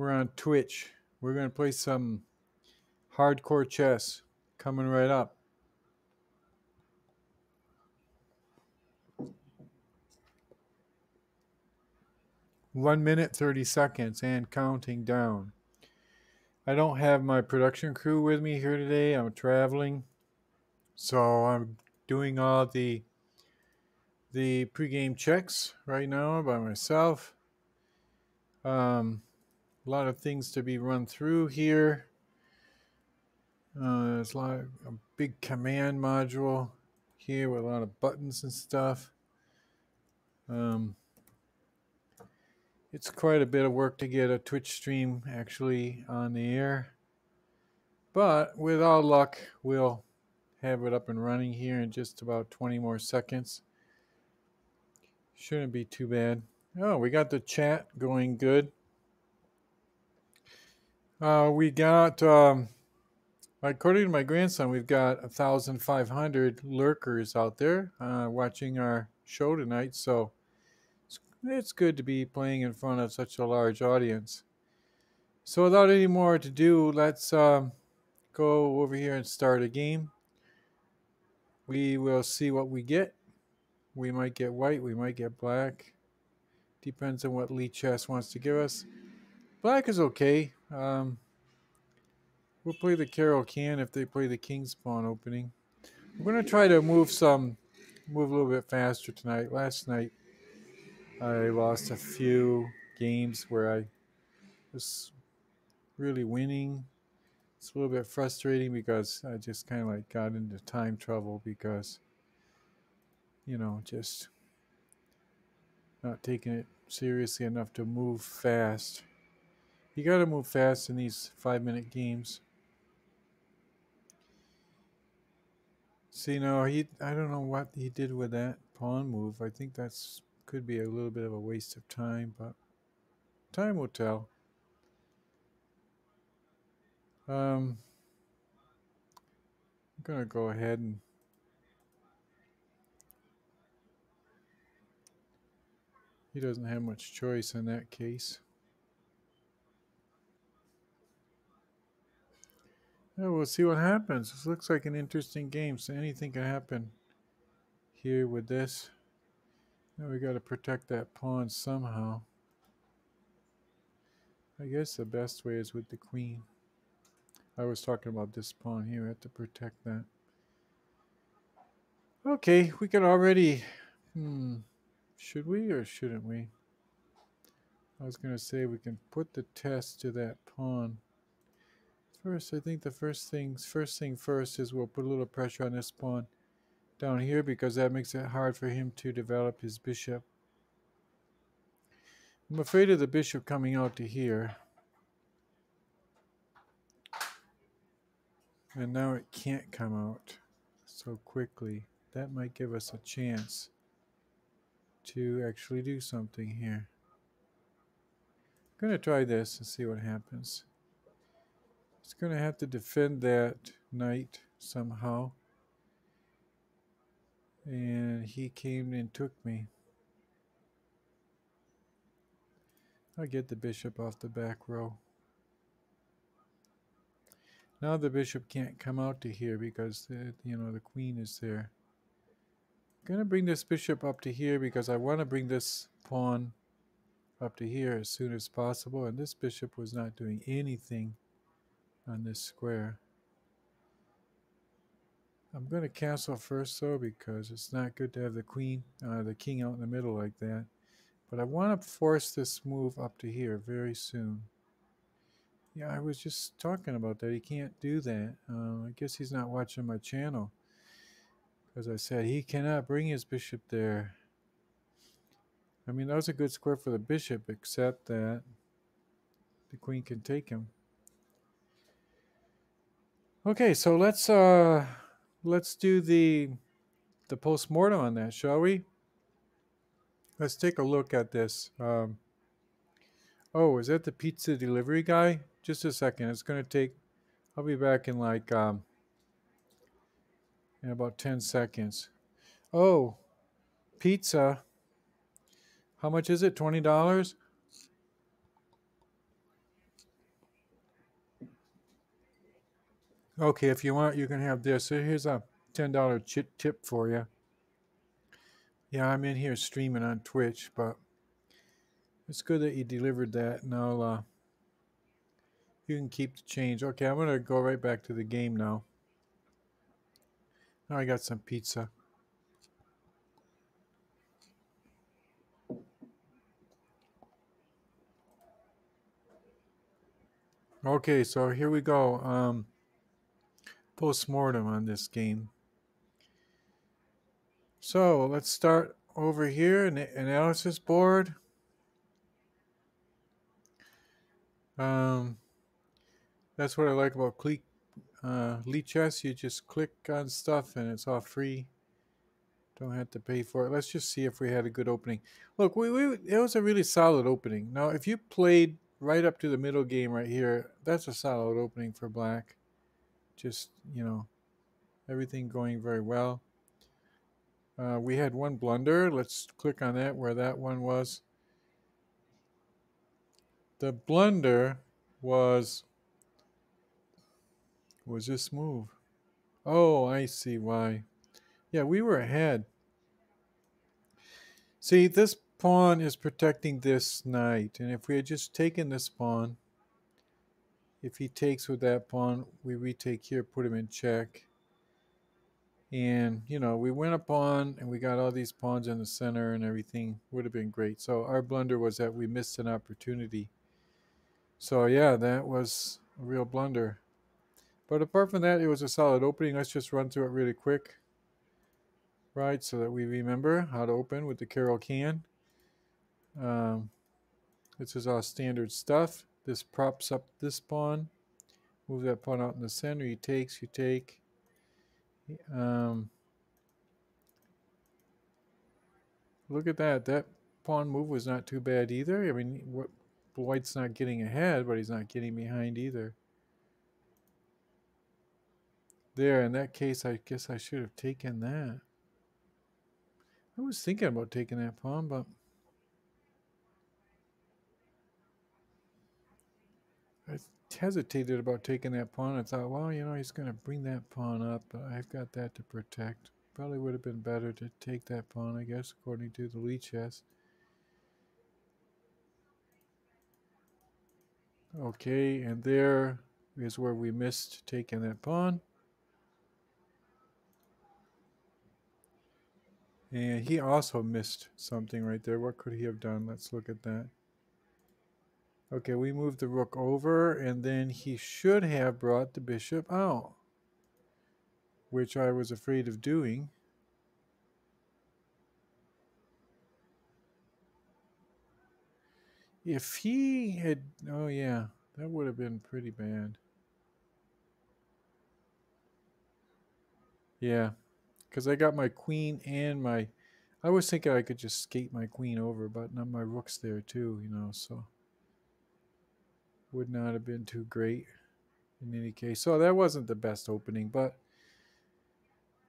We're on Twitch. We're going to play some hardcore chess. Coming right up. One minute, 30 seconds, and counting down. I don't have my production crew with me here today. I'm traveling. So I'm doing all the pregame checks right now by myself. A lot of things to be run through here. There's a big command module here with a lot of buttons and stuff. It's quite a bit of work to get a Twitch stream actually on the air. But with all luck, we'll have it up and running here in just about 20 more seconds. Shouldn't be too bad. Oh, we got the chat going good. We got, according to my grandson, we've got 1,500 lurkers out there watching our show tonight. So it's good to be playing in front of such a large audience. So without any more to do, let's go over here and start a game. We will see what we get. We might get white, we might get black. Depends on what Lee Chess wants to give us. Black is okay. We'll play the Caro-Kann if they play the King's Pawn opening. We're going to try to move a little bit faster tonight. Last night, I lost a few games where I was really winning. It's a little bit frustrating because I just kind of like got into time trouble because, you know, just not taking it seriously enough to move fast. You got to move fast in these 5-minute games. See, no, I don't know what he did with that pawn move. I think that's could be a little bit of a waste of time, but time will tell. I'm gonna go ahead and he doesn't have much choice in that case. Yeah, we'll see what happens. This looks like an interesting game, so anything can happen here with this. Now we got to protect that pawn somehow. I guess the best way is with the queen. I was talking about this pawn here. We have to protect that. Okay, we can already... should we or shouldn't we? I was going to say we can put the test to that pawn. First, I think the first thing first is we'll put a little pressure on this pawn down here because that makes it hard for him to develop his bishop. I'm afraid of the bishop coming out to here. And now it can't come out so quickly. That might give us a chance to actually do something here. I'm going to try this and see what happens. It's going to have to defend that knight somehow. And he came and took me. I'll get the bishop off the back row. Now the bishop can't come out to here because the queen is there. I'm going to bring this bishop up to here because I want to bring this pawn up to here as soon as possible. And this bishop was not doing anything on this square. I'm going to castle first though because it's not good to have the king out in the middle like that. But I want to force this move up to here very soon. Yeah, I was just talking about that. He can't do that. I guess he's not watching my channel. Because I said he cannot bring his bishop there. I mean, that was a good square for the bishop, except that the queen can take him. Okay, so let's do the postmortem on that, shall we? Let's take a look at this. Oh, is that the pizza delivery guy? Just a second. It's going to take... I'll be back in like... in about 10 seconds. Oh, pizza. How much is it? $20? Okay, if you want, you can have this. So here's a $10 tip for you. Yeah, I'm in here streaming on Twitch, but it's good that you delivered that. Now you can keep the change. Okay, I'm gonna go right back to the game now. Now I got some pizza. Okay, so here we go. Postmortem on this game. So let's start over here in the analysis board. That's what I like about Lichess. You just click on stuff and it's all free. Don't have to pay for it. Let's just see if we had a good opening. Look, it was a really solid opening. Now, if you played right up to the middle game right here, that's a solid opening for black. Just, everything going very well. We had one blunder. Let's click on that where that one was. The blunder was this move. Oh, I see why. Yeah, we were ahead. See, this pawn is protecting this knight, and if we had just taken this pawn, if he takes with that pawn, we retake here, put him in check. And, we went a pawn, and we got all these pawns in the center, and everything would have been great. So our blunder was that we missed an opportunity. So, yeah, that was a real blunder. But apart from that, it was a solid opening. Let's just run through it really quick. Right, so that we remember how to open with the Caro-Kann. This is all standard stuff. This props up this pawn. Move that pawn out in the center. He takes, you take. Look at that. That pawn move was not too bad either. I mean, White's not getting ahead, but he's not getting behind either. There, in that case, I guess I should have taken that. I was thinking about taking that pawn, but I hesitated about taking that pawn. I thought, well, he's going to bring that pawn up, but I've got that to protect. Probably would have been better to take that pawn, I guess, according to the Lichess. Okay, and there is where we missed taking that pawn. And he also missed something right there. What could he have done? Let's look at that. Okay, we moved the rook over, and then he should have brought the bishop out, which I was afraid of doing. If he had... Oh, yeah, that would have been pretty bad. Yeah, because I got my queen and my... I was thinking I could just skate my queen over, but now my rook's there too, so... Would not have been too great in any case. So that wasn't the best opening, but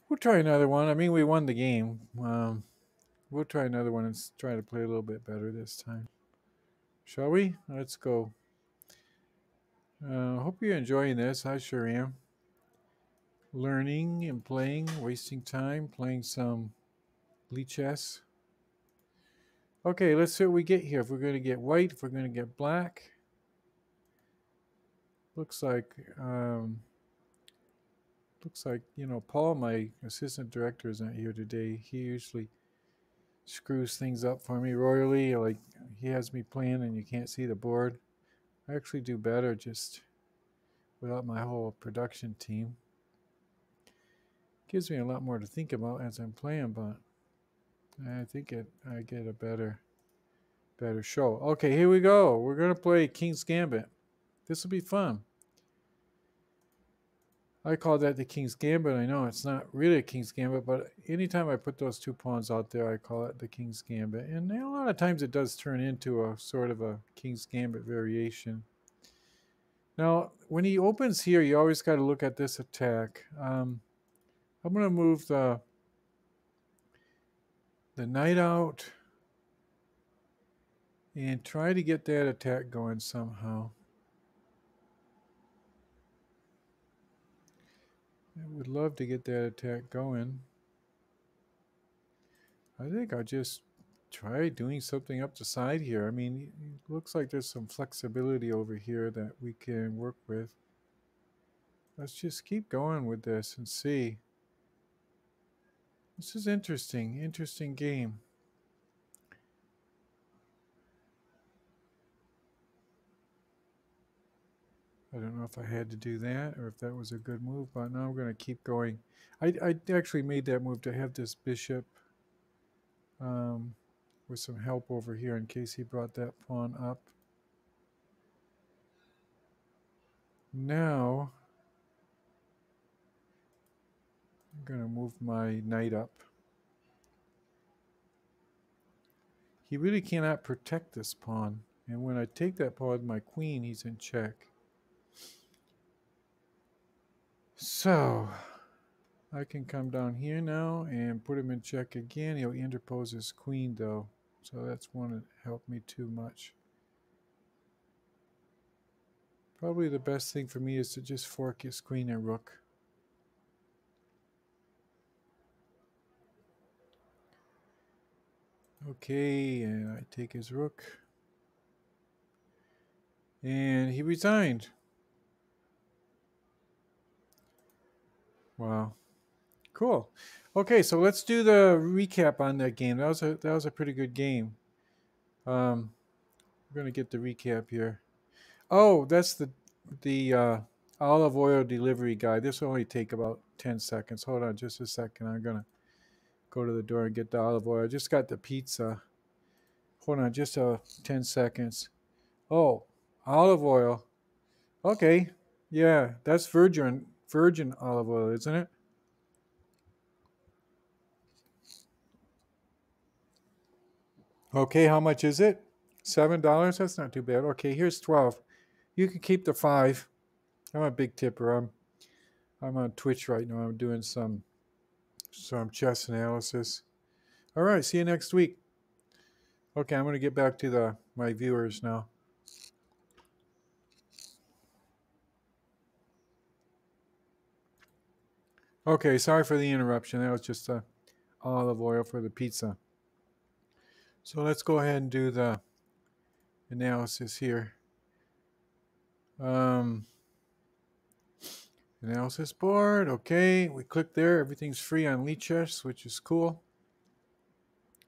we'll try another one. I mean, we won the game. We'll try another one and try to play a little bit better this time. Shall we? Let's go. Hope you're enjoying this. I sure am. Learning and playing, wasting time, playing some Lichess. Okay, let's see what we get here. If we're going to get white, if we're going to get black. Looks like, Paul, my assistant director, is not here today. He usually screws things up for me royally. Like, he has me playing and you can't see the board. I actually do better just without my whole production team. Gives me a lot more to think about as I'm playing, but I think I get a better show. Okay, here we go. We're going to play King's Gambit. This will be fun. I call that the King's Gambit. I know it's not really a King's Gambit, but anytime I put those two pawns out there, I call it the King's Gambit. And a lot of times it does turn into a sort of a King's Gambit variation. Now, when he opens here, you always got to look at this attack. I'm going to move the knight out and try to get that attack going somehow. I would love to get that attack going. I think I'll just try doing something up the side here. I mean, it looks like there's some flexibility over here that we can work with. Let's just keep going with this and see. This is interesting game. I don't know if I had to do that or if that was a good move, but now I'm going to keep going. I actually made that move to have this bishop with some help over here in case he brought that pawn up. Now, I'm going to move my knight up. He really cannot protect this pawn. And when I take that pawn with my queen, he's in check. So, I can come down here now and put him in check again. He'll interpose his queen, though. So that's one that helped me too much. Probably the best thing for me is to just fork his queen and rook. Okay, and I take his rook. And he resigned. Wow. Cool. Okay, so let's do the recap on that game. That was a pretty good game. We're gonna get the recap here. Oh, that's the olive oil delivery guy. This will only take about 10 seconds. Hold on just a second. I'm gonna go to the door and get the olive oil. I just got the pizza. Hold on just 10 seconds. Oh, olive oil. Okay. Yeah, that's virgin olive oil, isn't it? Okay, how much is it? $7? That's not too bad. Okay, here's 12. You can keep the 5. I'm a big tipper. I'm on Twitch right now. I'm doing some chess analysis. All right, see you next week. Okay, I'm going to get back to my viewers now. Okay, sorry for the interruption. That was just olive oil for the pizza. So let's go ahead and do the analysis here. Analysis board. Okay, we click there. Everything's free on Lichess, which is cool.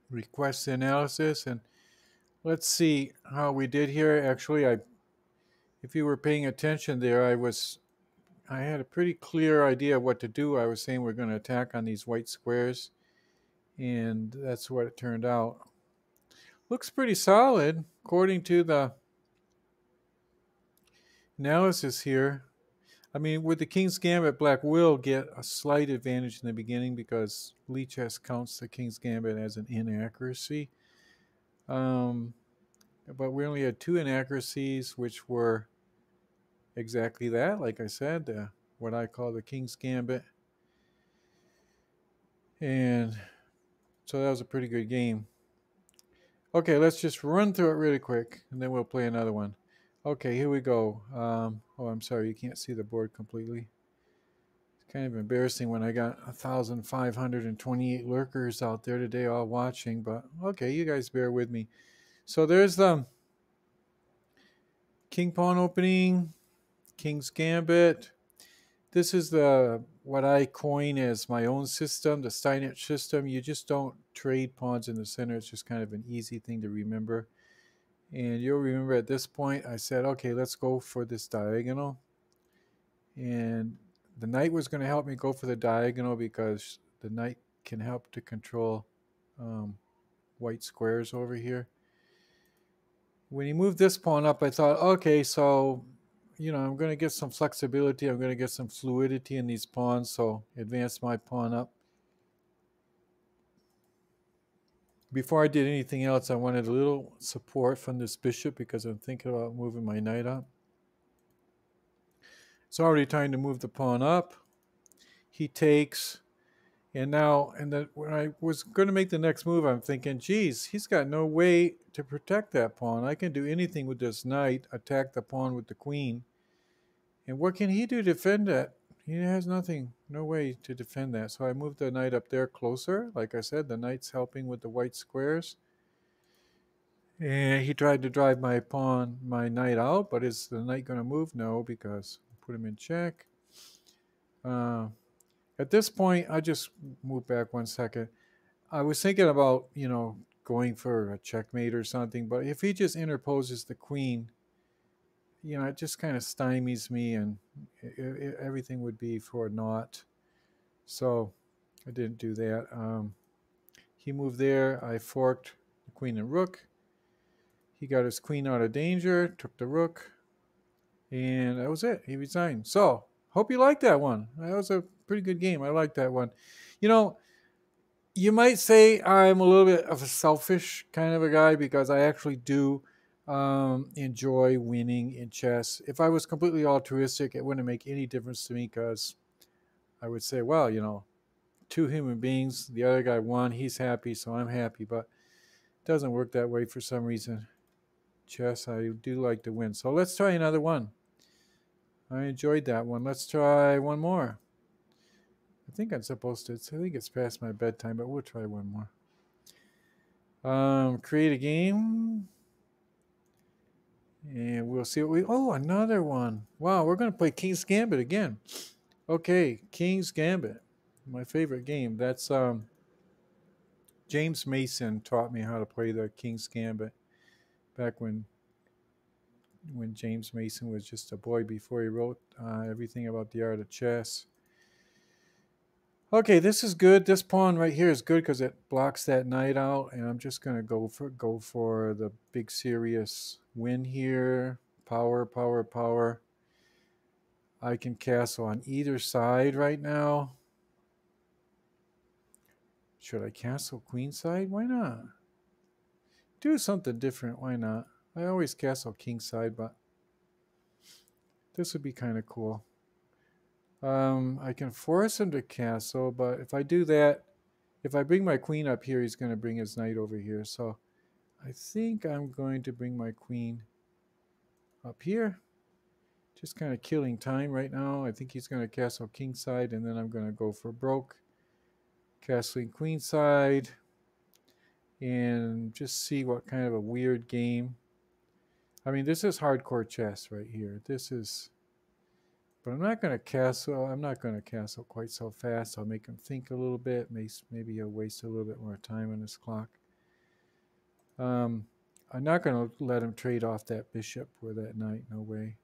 Request analysis, and let's see how we did here. Actually, if you were paying attention there, I had a pretty clear idea of what to do. I was saying we're going to attack on these white squares, and that's what it turned out. Looks pretty solid according to the analysis here. I mean, with the King's Gambit, Black will get a slight advantage in the beginning because Lichess counts the King's Gambit as an inaccuracy. But we only had 2 inaccuracies, which were exactly that. Like I said, what I call the King's Gambit. And so that was a pretty good game. Okay, let's just run through it really quick, and then we'll play another one. Okay, here we go. Oh, I'm sorry, you can't see the board completely. It's kind of embarrassing when I got 1,528 lurkers out there today all watching, but okay, you guys bear with me. So there's the King Pawn opening, King's Gambit. This is what I coin as my own system, the StineItch system. You just don't trade pawns in the center. It's just kind of an easy thing to remember. And you'll remember at this point, I said, okay, let's go for this diagonal. And the knight was going to help me go for the diagonal because the knight can help to control white squares over here. When he moved this pawn up, I thought, okay, so I'm going to get some flexibility. I'm going to get some fluidity in these pawns, so advance my pawn up. Before I did anything else, I wanted a little support from this bishop because I'm thinking about moving my knight up. It's already time to move the pawn up. He takes, and now, when I was going to make the next move, I'm thinking, geez, he's got no way to protect that pawn. I can do anything with this knight, attack the pawn with the queen. And what can he do to defend that? he has nothing, no way to defend that. So I moved the knight up there closer. Like I said, the knight's helping with the white squares. And he tried to drive my knight out, but is the knight going to move? No, because I put him in check. Uh, at this point, I just move back 1 second. I was thinking about, going for a checkmate or something, but if he just interposes the queen, it just kind of stymies me and everything would be for naught. So I didn't do that. He moved there. I forked the queen and rook. He got his queen out of danger, took the rook, and that was it. He resigned. So hope you liked that one. That was a pretty good game. I liked that one. You know, you might say I'm a little bit of a selfish kind of a guy because I actually do enjoy winning in chess. If I was completely altruistic, it wouldn't make any difference to me because I would say, well, two human beings, the other guy won, he's happy, so I'm happy. But it doesn't work that way for some reason. Chess, I do like to win. So let's try another one. I enjoyed that one. Let's try one more. I think I'm supposed to. I think it's past my bedtime, but we'll try one more. Create a game. And we'll see what we... Oh, another one. Wow, we're going to play King's Gambit again. Okay, King's Gambit. My favorite game. That's James Mason taught me how to play the King's Gambit back when James Mason was just a boy before he wrote everything about the art of chess. Okay, this is good. This pawn right here is good because it blocks that knight out, and I'm just gonna go for the big serious win here. Power, power, power. I can castle on either side right now. Should I castle queenside? Why not? Do something different. Why not? I always castle kingside, but this would be kind of cool. I can force him to castle, but if I do that, if I bring my queen up here, he's going to bring his knight over here. So I think I'm going to bring my queen up here. Just kind of killing time right now. I think he's going to castle kingside, and then I'm going to go for broke. Castling queenside. And just see what kind of a weird game. I mean, this is hardcore chess right here. This is... But I'm not going to castle. I'm not going to castle quite so fast. I'll make him think a little bit. Maybe he'll waste a little bit more time on his clock. I'm not going to let him trade off that bishop or that knight. No way.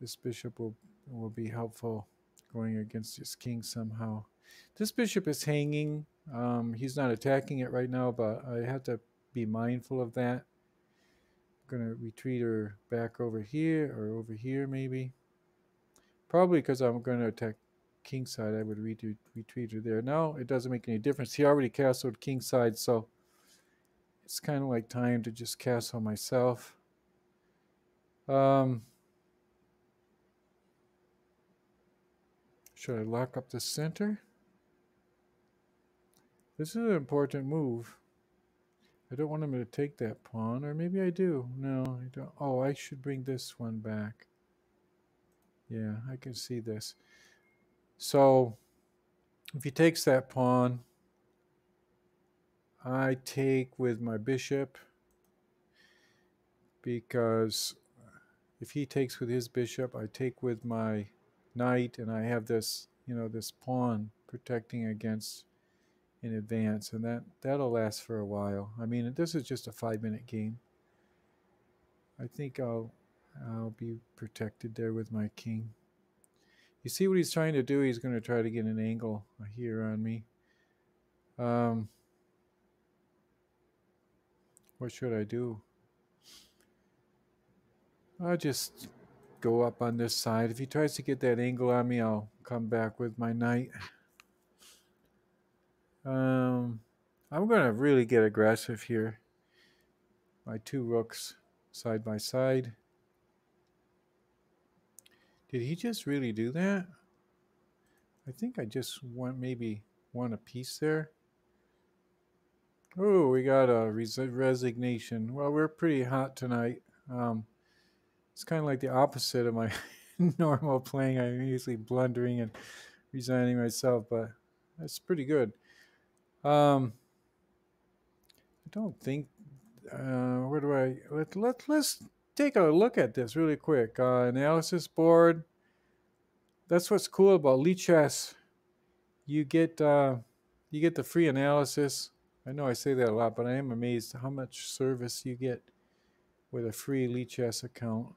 This bishop will be helpful going against his king somehow. This bishop is hanging. He's not attacking it right now, but I have to be mindful of that. I'm going to retreat her back over here or over here maybe. Probably because I'm going to attack kingside, I would retreat her there. Now it doesn't make any difference. He already castled kingside, so it's kind of like time to just castle myself. Should I lock up the center? This is an important move. I don't want him to take that pawn, or maybe I do. No, I don't. Oh, I should bring this one back. Yeah, I can see this. So if he takes that pawn, I take with my bishop, because if he takes with his bishop, I take with my knight, and I have this, this pawn protecting against in advance, and that'll last for a while. I mean, this is just a 5-minute game. I think I'll be protected there with my king. You see what he's trying to do? He's going to try to get an angle here on me. What should I do? I'll just go up on this side. If he tries to get that angle on me, I'll come back with my knight. I'm going to really get aggressive here. My two rooks side by side. Did he just really do that? I think I just maybe won a piece there. Oh, we got a resignation. Well, we're pretty hot tonight. It's kind of like the opposite of my normal playing. I'm usually blundering and resigning myself, but that's pretty good. I don't think. Where do I let's take a look at this really quick. Analysis board. That's what's cool about Lichess. You get the free analysis. I know I say that a lot, but I am amazed how much service you get with a free Lichess account.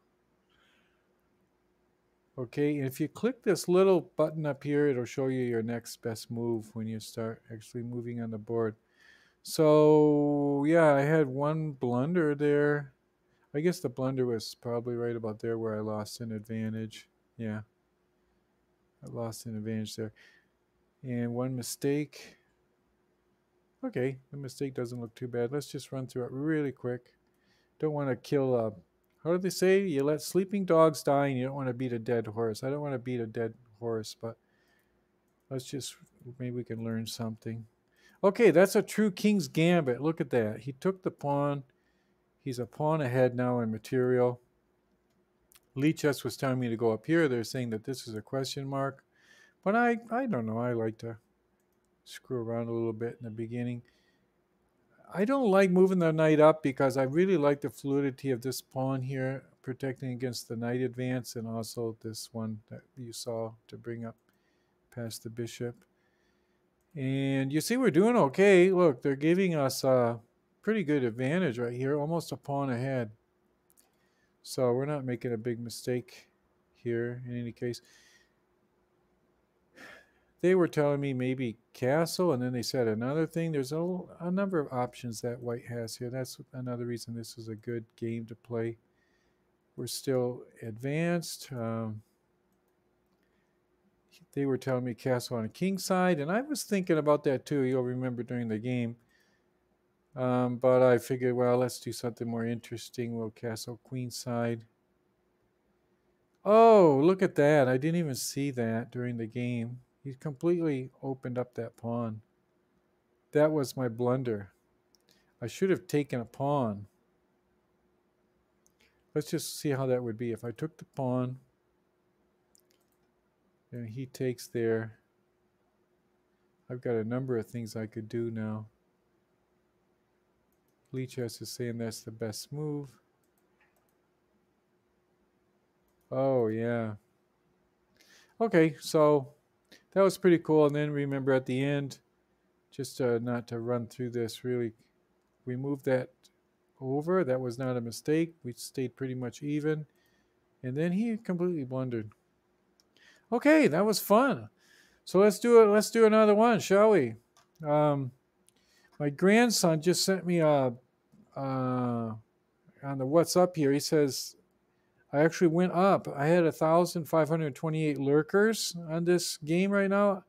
Okay, and if you click this little button up here, it'll show you your next best move when you start actually moving on the board. So yeah, I had one blunder there. I guess the blunder was probably right about there where I lost an advantage. Yeah, I lost an advantage there. And one mistake. Okay, the mistake doesn't look too bad. Let's just run through it really quick. Don't want to kill how do they say? You let sleeping dogs die and you don't want to beat a dead horse. I don't want to beat a dead horse, but let's just, maybe we can learn something. Okay, that's a true king's gambit. Look at that. He took the pawn. He's a pawn ahead now in material. Lichess was telling me to go up here. They're saying that this is a question mark. But I don't know. I like to screw around a little bit in the beginning. I don't like moving the knight up because I really like the fluidity of this pawn here, protecting against the knight advance, and also this one that you saw to bring up past the bishop. And you see we're doing okay. Look, they're giving us a pretty good advantage right here, almost a pawn ahead. So we're not making a big mistake here in any case. They were telling me maybe castle, and then they said another thing. There's a number of options that white has here. That's another reason this is a good game to play. We're still advanced. They were telling me castle on a king side, and I was thinking about that too. You'll remember during the game. But I figured, well, let's do something more interesting. We'll castle queen side. Oh, look at that. I didn't even see that during the game. He completely opened up that pawn. That was my blunder. I should have taken a pawn. Let's just see how that would be. If I took the pawn, and he takes there, I've got a number of things I could do now. Lichess is saying that's the best move. Oh, yeah. Okay, so that was pretty cool. And then remember at the end, just not to run through this really, we moved that over. That was not a mistake. We stayed pretty much even. And then he completely blundered. Okay, that was fun. So let's do it. Let's do another one, shall we? My grandson just sent me on the what's up here. He says I actually went up. I had 1,528 lurkers on this game right now.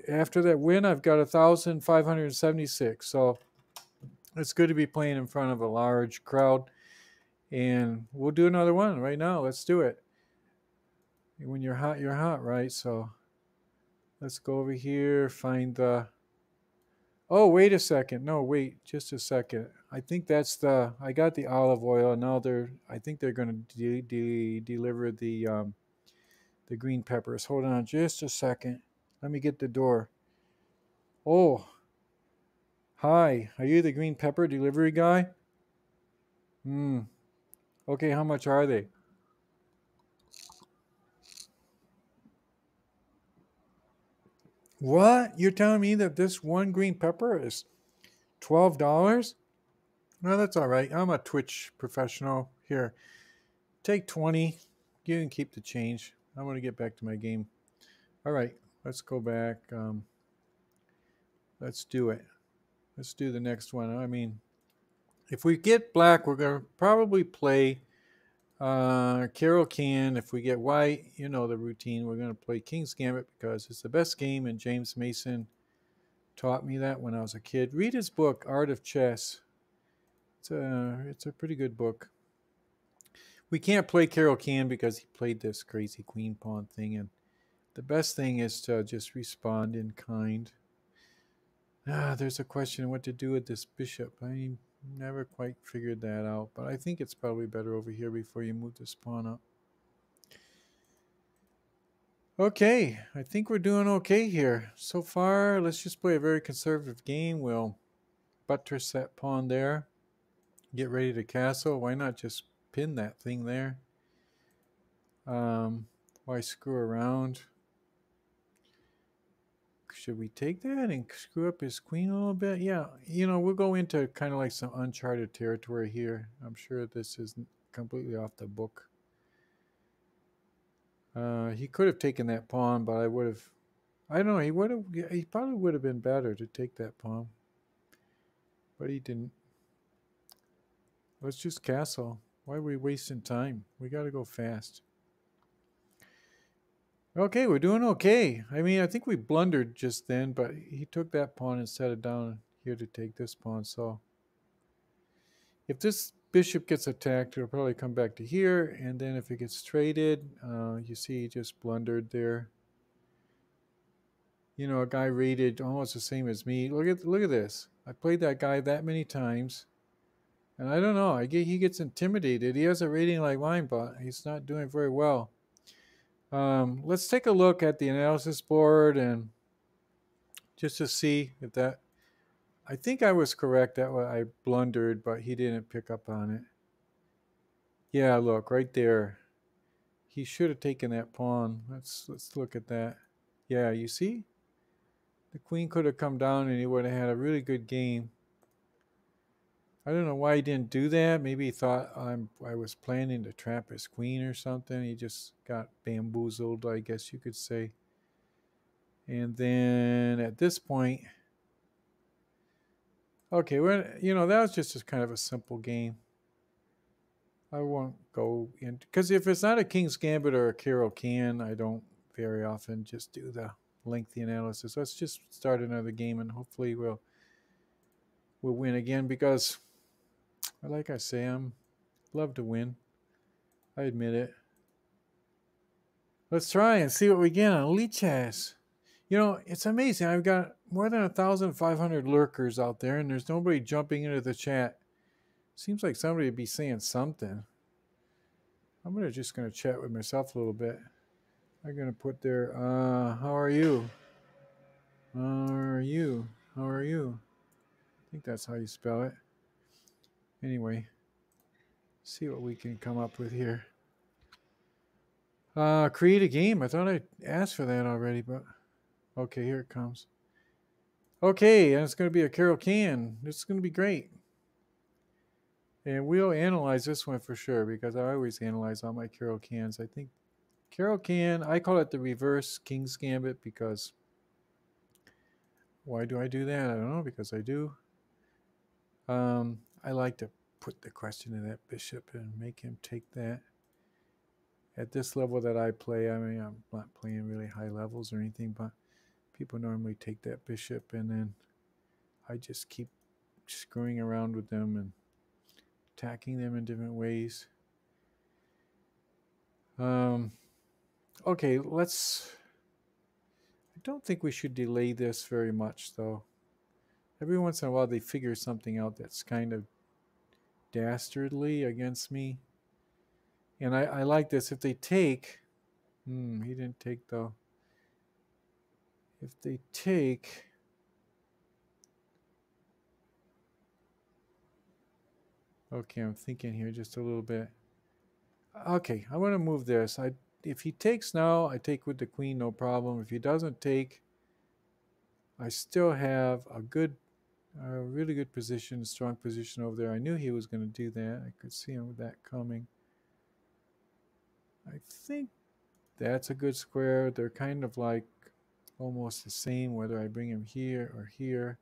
After that win, I've got 1,576. So it's good to be playing in front of a large crowd. And we'll do another one right now. Let's do it. When you're hot, right? So let's go over here, find the... Oh, wait a second. No, wait, just a second. I think that's the... I got the olive oil, and now I think they're going to deliver the green peppers. Hold on just a second. Let me get the door. Oh, hi. Are you the green pepper delivery guy? Okay, how much are they? What? You're telling me that this one green pepper is $12? No, that's all right. I'm a Twitch professional. Here, take 20. You can keep the change. I want to get back to my game. All right, let's go back. Let's do it. Let's do the next one. I mean, if we get black, we're going to probably play Caro-Kann. If we get white, you know the routine. We're going to play King's Gambit because it's the best game, and James Mason taught me that when I was a kid. Read his book, Art of Chess. It's a pretty good book. We can't play Caro-Kann because he played this crazy queen pawn thing, and the best thing is to just respond in kind. There's a question what to do with this bishop. I never quite figured that out, but I think it's probably better over here before you move this pawn up. Okay, I think we're doing okay here. So far, let's just play a very conservative game. We'll buttress that pawn there. Get ready to castle. Why not just pin that thing there? Why screw around? Should we take that and screw up his queen a little bit? Yeah, we'll go into kind of like some uncharted territory here. I'm sure this isn't completely off the book. He could have taken that pawn, but I would have. I don't know. He probably would have been better to take that pawn, but he didn't. Let's just castle. Why are we wasting time? We got to go fast. Okay, we're doing okay. I mean, I think we blundered just then, but he took that pawn and set it down here to take this pawn. So if this bishop gets attacked, it'll probably come back to here. And then if it gets traded, you see he just blundered there. A guy rated almost the same as me. Look at this. I played that guy that many times. And I don't know. He gets intimidated. He has a rating like mine, but he's not doing very well. Let's take a look at the analysis board and just to see if that. I think I was correct that I blundered, but he didn't pick up on it. Yeah, look right there. He should have taken that pawn. Let's look at that. Yeah, you see, the queen could have come down and he would have had a really good game. I don't know why he didn't do that. Maybe he thought I was planning to trap his queen or something. He just got bamboozled, I guess you could say. And then at this point, okay, that was just kind of a simple game. I won't go in because if it's not a King's Gambit or a Caro-Kann, I don't very often just do the lengthy analysis. Let's just start another game and hopefully we'll win again because, like I say, love to win. I admit it. Let's try and see what we get on Lichess. It's amazing. I've got more than 1,500 lurkers out there, and there's nobody jumping into the chat. Seems like somebody would be saying something. I'm just gonna chat with myself a little bit. I'm gonna put there. How are you? How are you? How are you? I think that's how you spell it. Anyway, see what we can come up with here. Create a game. I thought I asked for that already, but okay, here it comes. Okay, and it's going to be a Caro-Kann. This is going to be great. And we'll analyze this one for sure because I always analyze all my Caro-Kanns. I think Caro-Kann, I call it the reverse King's Gambit because why do I do that? I don't know, because I do. I like to put the question to that bishop and make him take that. At this level that I play, I mean, I'm not playing really high levels or anything, but people normally take that bishop and then I just keep screwing around with them and attacking them in different ways. Okay, I don't think we should delay this very much, though. Every once in a while, they figure something out that's kind of dastardly against me. And I like this. If they take... he didn't take, though. If they take... Okay, I'm thinking here just a little bit. Okay, I want to move this. If he takes now, I take with the queen, no problem. If he doesn't take, I still have a really good position, strong position over there. I knew he was going to do that. I could see him with that coming. I think that's a good square. They're kind of like almost the same, whether I bring him here or here.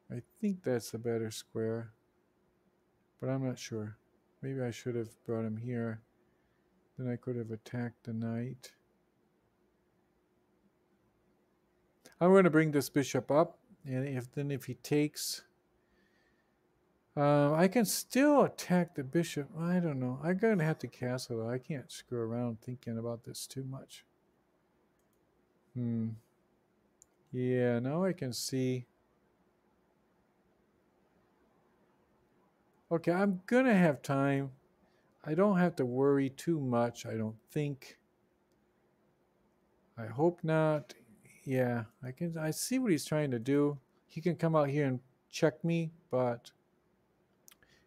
I think that's a better square, but I'm not sure. Maybe I should have brought him here. Then I could have attacked the knight. I'm going to bring this bishop up, and if he takes, I can still attack the bishop. I don't know. I'm going to have to castle, though. I can't screw around thinking about this too much. Yeah, now I can see. Okay, I'm going to have time. I don't have to worry too much, I don't think. I hope not. Yeah, I see what he's trying to do. He can come out here and check me, but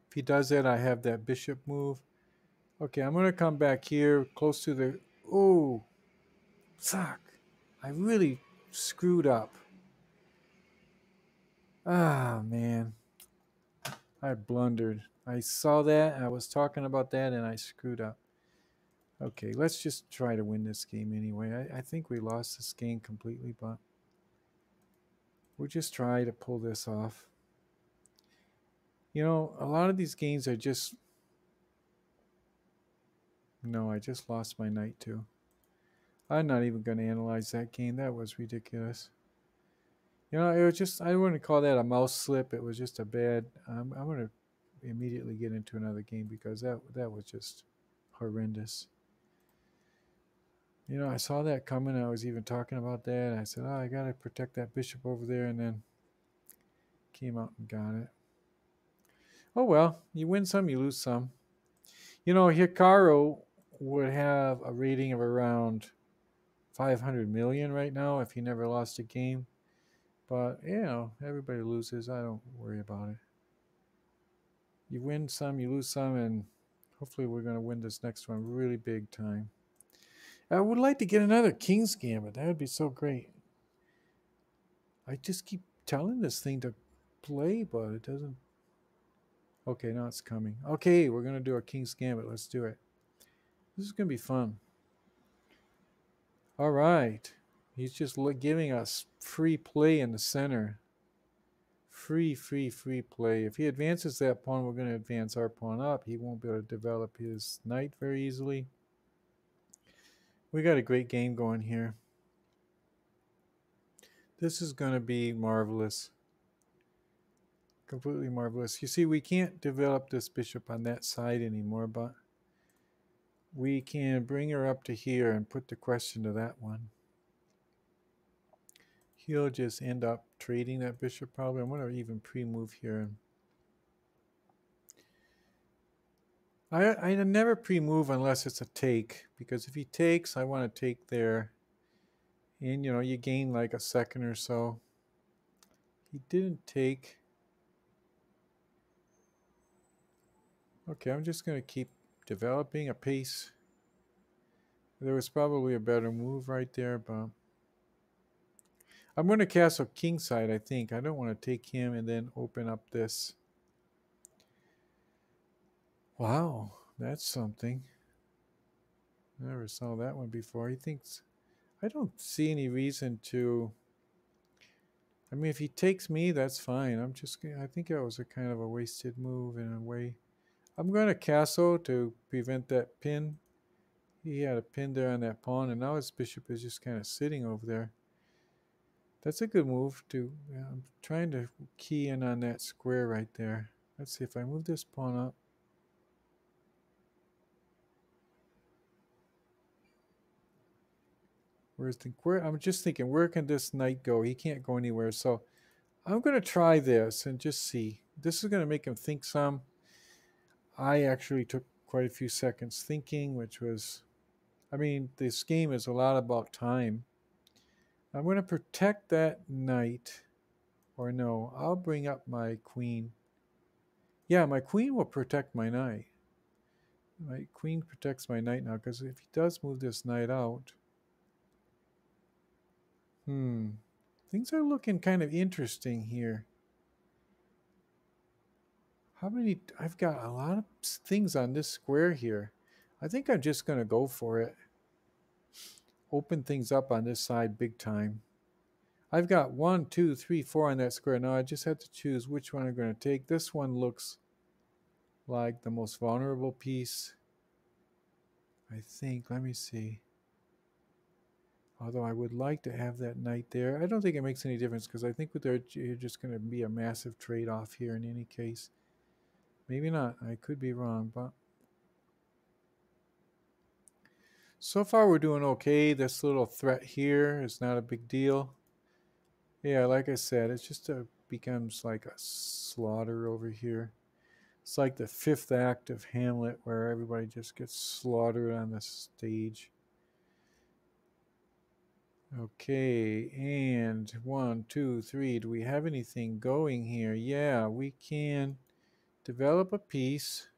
if he does that, I have that bishop move. Okay, I'm gonna come back here close to the. Oh, fuck! I really screwed up. Ah, man, I blundered. I saw that. I was talking about that, and I screwed up. Okay, let's just try to win this game anyway. I think we lost this game completely, but we'll just try to pull this off. You know, a lot of these games are just. No, I just lost my knight too. I'm not even going to analyze that game. That was ridiculous. You know, it was just, I wouldn't call that a mouse slip. It was just a bad. I'm going to immediately get into another game because that was just horrendous. You know, I saw that coming. I was even talking about that. I said, oh, I got to protect that bishop over there. And then came out and got it. Oh, well, you win some, you lose some. You know, Hikaru would have a rating of around 500 million right now if he never lost a game. But, you know, everybody loses. I don't worry about it. You win some, you lose some, and hopefully we're going to win this next one really big time. I would like to get another King's Gambit. That would be so great. I just keep telling this thing to play, but it doesn't. Okay, now it's coming. Okay, we're going to do a King's Gambit. Let's do it. This is going to be fun. All right. He's just giving us free play in the center. Free play. If he advances that pawn, we're going to advance our pawn up. He won't be able to develop his knight very easily. We got a great game going here. This is going to be marvelous. Completely marvelous. You see, we can't develop this bishop on that side anymore, but we can bring her up to here and put the question to that one. He'll just end up trading that bishop probably. I'm going to even pre-move here. I never pre-move unless it's a take, because if he takes, I want to take there. And, you know, you gain like a second or so. He didn't take. Okay, I'm just going to keep developing a piece. There was probably a better move right there, but I'm going to castle kingside, I think. I don't want to take him and then open up this. Wow, that's something. Never saw that one before. He thinks, I don't see any reason to. I mean, if he takes me, that's fine. I think that was a kind of a wasted move in a way. I'm going to castle to prevent that pin. He had a pin there on that pawn, and now his bishop is just kind of sitting over there. That's a good move to. I'm trying to key in on that square right there. Let's see if I move this pawn up. I'm just thinking, where can this knight go? He can't go anywhere. So I'm going to try this and just see. This is going to make him think some. I actually took quite a few seconds thinking, which was, I mean, this game is a lot about time. I'm going to protect that knight. Or no, I'll bring up my queen. Yeah, my queen will protect my knight. My queen protects my knight now, because if he does move this knight out, things are looking kind of interesting here. How many? I've got a lot of things on this square here. I think I'm just going to go for it. Open things up on this side big time. I've got 1, 2, 3, 4 on that square. Now I just have to choose which one I'm going to take. This one looks like the most vulnerable piece, I think. Let me see. Although I would like to have that knight there. I don't think it makes any difference, because I think you're just going to be a massive trade-off here in any case. Maybe not. I could be wrong, but so far we're doing okay. This little threat here is not a big deal. Yeah, like I said, it just becomes like a slaughter over here. It's like the fifth act of Hamlet where everybody just gets slaughtered on the stage. Okay, and 1, 2, 3. Do we have anything going here? Yeah, we can develop a piece.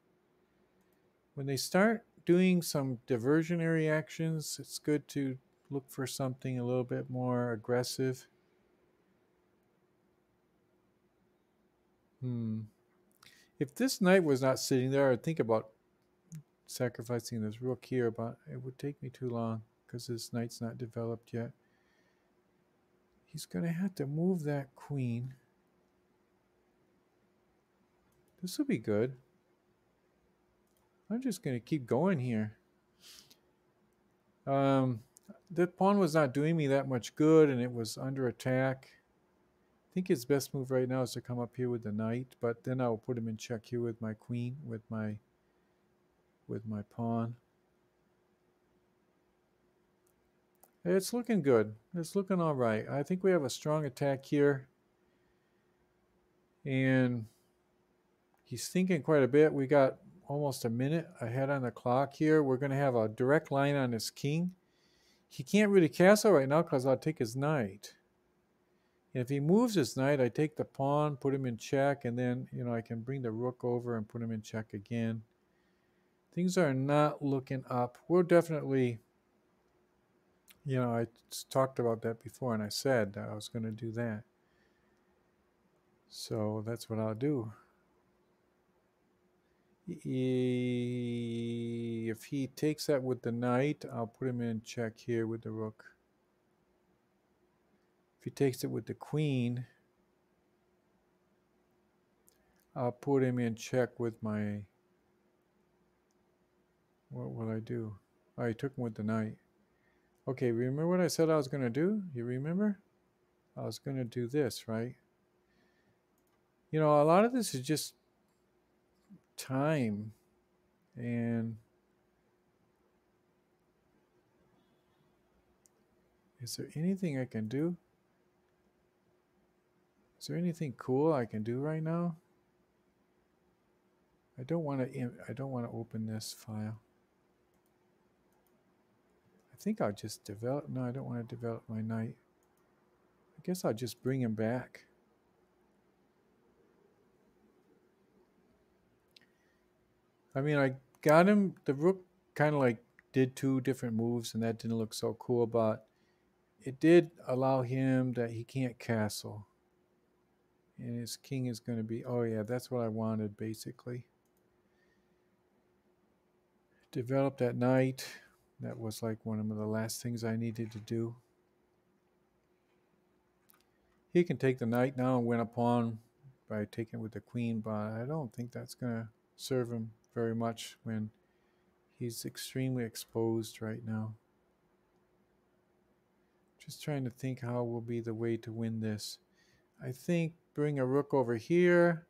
When they start doing some diversionary actions, it's good to look for something a little bit more aggressive. If this knight was not sitting there, I'd think about sacrificing this rook here, but it would take me too long because this knight's not developed yet. He's going to have to move that queen. This will be good. I'm just going to keep going here. The pawn was not doing me that much good, and it was under attack. I think his best move right now is to come up here with the knight, but then I'll put him in check here with my queen, with my pawn. It's looking good. It's looking all right. I think we have a strong attack here. And he's thinking quite a bit. We got almost a minute ahead on the clock here. We're going to have a direct line on his king. He can't really castle right now because I'll take his knight. And if he moves his knight, I take the pawn, put him in check, and then, I can bring the rook over and put him in check again. Things are not looking up. We'll definitely, I talked about that before, and I said I was going to do that. So that's what I'll do. If he takes that with the knight, I'll put him in check here with the rook. If he takes it with the queen, I'll put him in check with my... What will I do? Oh, he took him with the knight. Okay, remember what I said I was going to do? You remember? I was going to do this, right? A lot of this is just time. And is there anything I can do? Is there anything cool I can do right now? I don't want to open this file. I think I'll just develop. No, I don't want to develop my knight. I guess I'll just bring him back. I mean, I got him. The rook kind of like did 2 different moves, and that didn't look so cool, but it did allow him that he can't castle. And his king is going to be, oh yeah, that's what I wanted, basically. Develop that knight. That was like one of the last things I needed to do. He can take the knight now and win a pawn by taking it with the queen, but I don't think that's going to serve him very much when he's extremely exposed right now. Just trying to think how will be the way to win this. I think bring a rook over here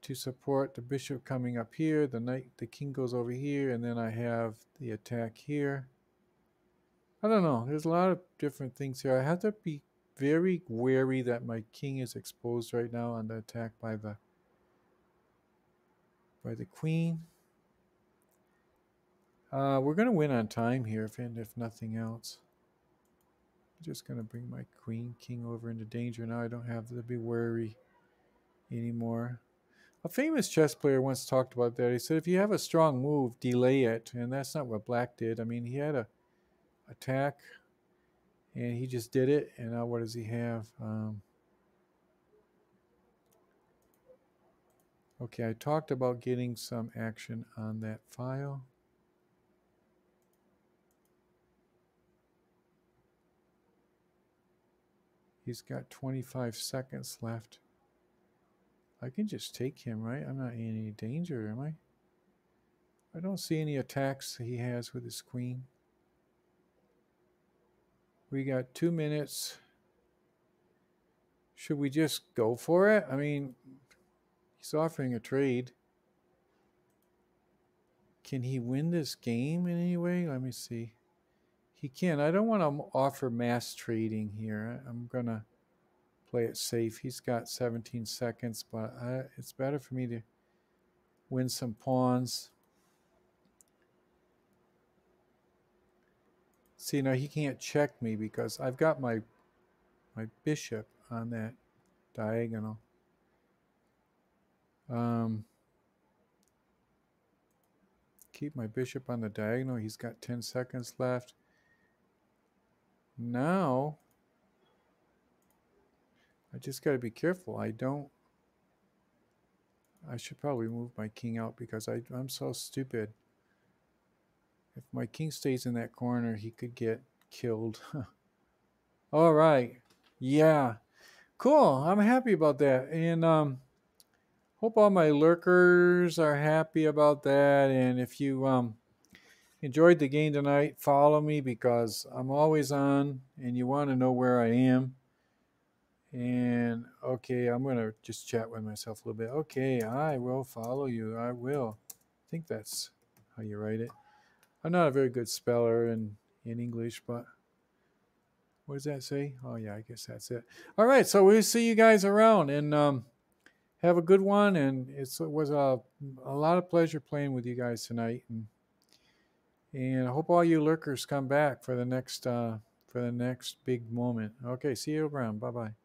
to support the bishop coming up here. The king goes over here, and then I have the attack here. I don't know. There's a lot of different things here. I have to be very wary that my king is exposed right now on the attack by the queen. We're going to win on time here, if nothing else. I'm just going to bring my king over into danger now. I don't have to be wary anymore. A famous chess player once talked about that. He said, if you have a strong move, delay it. And that's not what Black did. I mean, he had a attack, and he just did it. And now what does he have? Okay, I talked about getting some action on that file. He's got 25 seconds left. I can just take him, right? I'm not in any danger, am I? I don't see any attacks he has with his queen. We got 2 minutes. Should we just go for it? I mean, he's offering a trade. Can he win this game in any way? Let me see. He can. I don't want to offer mass trading here. I'm going to play it safe. He's got 17 seconds, but it's better for me to win some pawns. See, now he can't check me because I've got my bishop on that diagonal. Keep my bishop on the diagonal. He's got 10 seconds left. Now, I just got to be careful. I should probably move my king out because I'm so stupid. If my king stays in that corner, he could get killed. All right. Yeah. Cool. I'm happy about that. And hope all my lurkers are happy about that. And if you enjoyed the game tonight, follow me because I'm always on and you want to know where I am. And okay, I'm going to just chat with myself a little bit. Okay, I will follow you. I will. I think that's how you write it. I'm not a very good speller in English, but what does that say? Oh, yeah, I guess that's it. All right, so we'll see you guys around, and have a good one. And it was a lot of pleasure playing with you guys tonight. And I hope all you lurkers come back for the next big moment. Okay, see you around. Bye-bye.